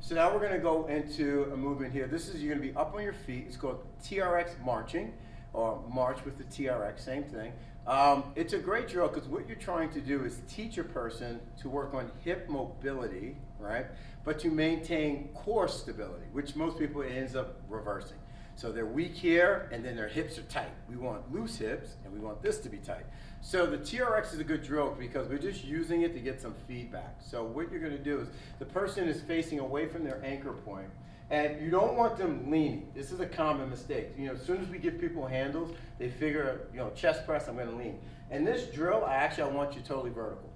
So now we're going to go into a movement here. This is, you're going to be up on your feet. It's called TRX marching, or march with the TRX, same thing. It's a great drill because what you're trying to do is teach a person to work on hip mobility, right? But to maintain core stability, which most people ends up reversing. So they're weak here, and then their hips are tight. We want loose hips, and we want this to be tight. So the TRX is a good drill because we're just using it to get some feedback. So what you're going to do is the person is facing away from their anchor point, and you don't want them leaning. This is a common mistake. You know, as soon as we give people handles, they figure, you know, chest press, I'm going to lean. And this drill, I want you totally vertical.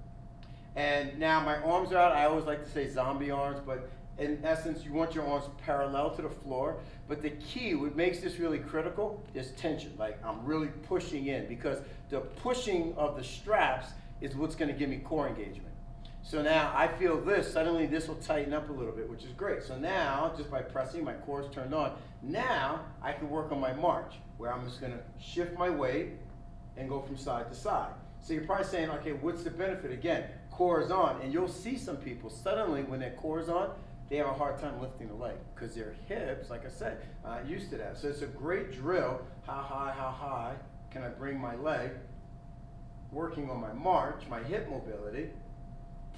And now my arms are out. I always like to say zombie arms, but in essence, you want your arms parallel to the floor. But the key, what makes this really critical, is tension. Like I'm really pushing in because the pushing of the straps is what's going to give me core engagement. So now I feel this, suddenly this will tighten up a little bit, which is great. So now, just by pressing, my core is turned on. Now I can work on my march, where I'm just going to shift my weight and go from side to side. So you're probably saying, okay, what's the benefit? Again, core is on, and you'll see some people suddenly when their core is on, they have a hard time lifting the leg because their hips, like I said, aren't used to that. So it's a great drill. How high can I bring my leg? Working on my march, my hip mobility,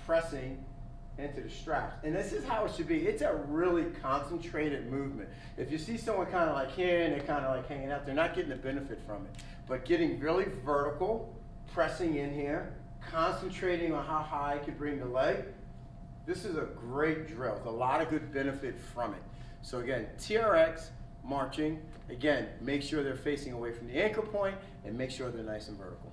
pressing into the straps. And this is how it should be. It's a really concentrated movement. If you see someone kind of like here and they're kind of like hanging out, they're not getting the benefit from it. But getting really vertical, pressing in here, concentrating on how high I can bring the leg, this is a great drill with a lot of good benefit from it. So again, TRX marching, again, make sure they're facing away from the anchor point and make sure they're nice and vertical.